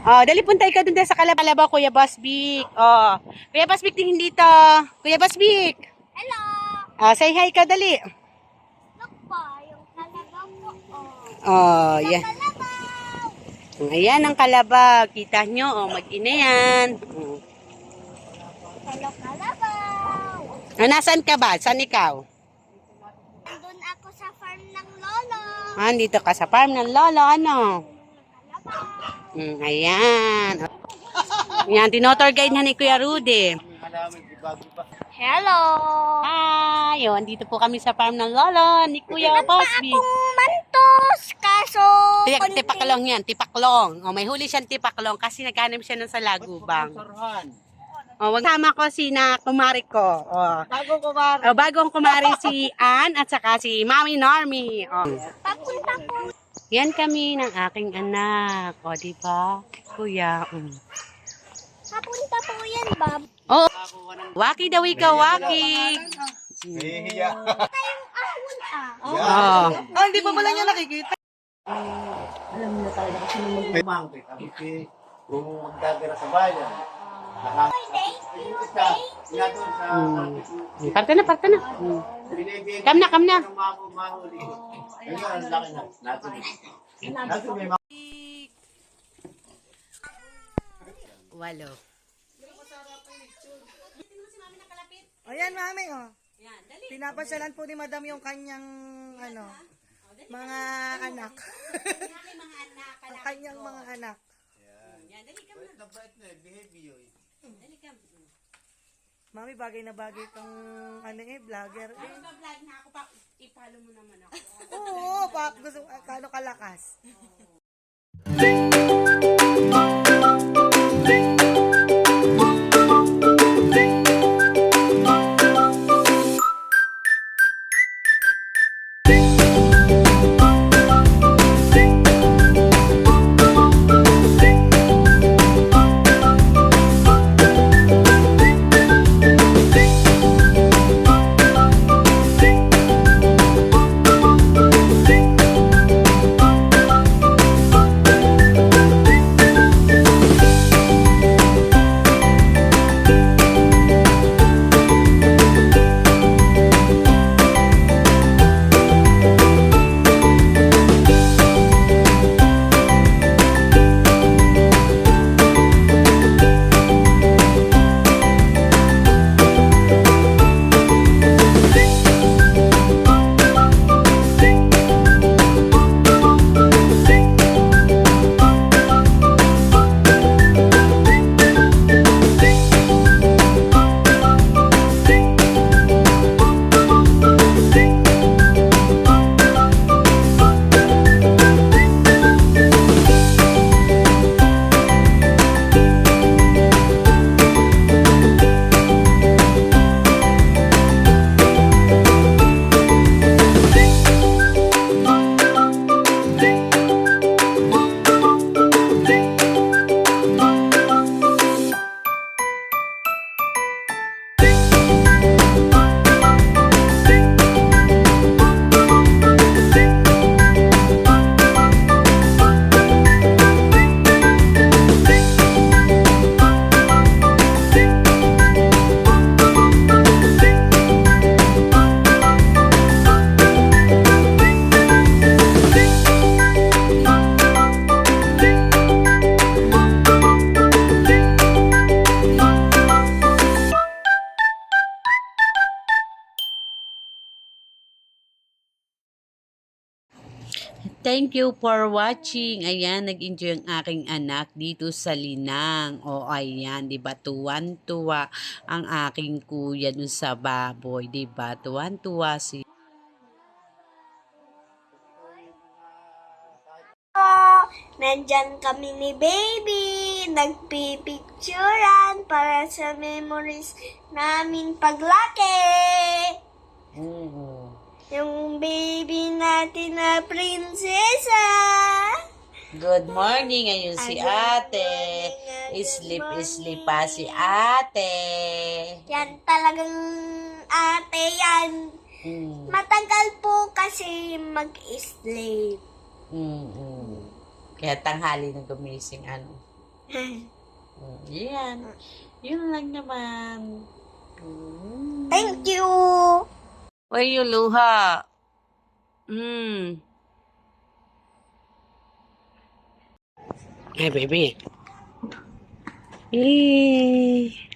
Oh, dali punta ikaw dun sa Kalabaw, Kuya Bosbik. Oh, Kuya Bosbik, tingin dito. Kuya Bosbik. Hello! Say hi ka, dali. Look po, yung kalabaw po. Oh, yan. Kalabaw! Ayan ang kalabaw. Kita nyo, oh, mag-ina yan. Hello, kalabaw! Nasaan ka ba? Saan ikaw? Nandun ako sa farm ng lolo. Dito ka sa farm ng lolo, ano? Kalabaw! Ayan. Ayan, tinotor guide na ni Kuya Rudy. Hello! Hi! Yun, dito po kami sa farm ng lolo ni Kuya Bosby. Akong mantos, kaso... Tipaklong yan, tipaklong. O, may huli siyang tipaklong kasi naghanap siya ng salagubang. O, wag sama ko si na kumari ko. O, bagong kumari si Ann at saka si Mami Normie. O. Papunta po. Yan kami ng aking anak. O, diba? Kuya. Papunta po yan, Bob. Oh, waki daw ikaw, waki. Nahihiya. Kayong ahon Oh. Hindi pa pala niya nakikita. Mangkit, ang iti, kung magdadara sa bayan. Nga doon sa Parte na, parte na. Kam na, kam na. mahuli. Ngayon, ang laki na. Natin may mga... Walo. Ayan, mami, oh. Pinapasyalan po ni madam yung kanyang, mga anak. Ang kanyang mga anak. Nabait na, behave yun. Mami, bagay na bagay itong, vlogger. Vlog na ako pa. I-follow mo naman ako. Oo, gusto, kano kalakas. Thank you for watching. Ayan, nag-enjoy ang aking anak dito sa Linang. O, ayan, diba? Tuwan-tuwa ang aking kuya dun sa baboy. Diba? Tuwan-tuwa si... Nandyan kami ni baby. Nagpipicturan para sa memories namin paglaki. Yung baby natin na prinsesa. Good morning. Ayun si ate. Sleep pa si ate. Yan talagang ate yan. Matagal po kasi mag-sleep. Kaya tanghali na gumising, ano. Yan. Yun lang naman. Thank you. Uy, yung luha. Mm. Hey, baby. Eh.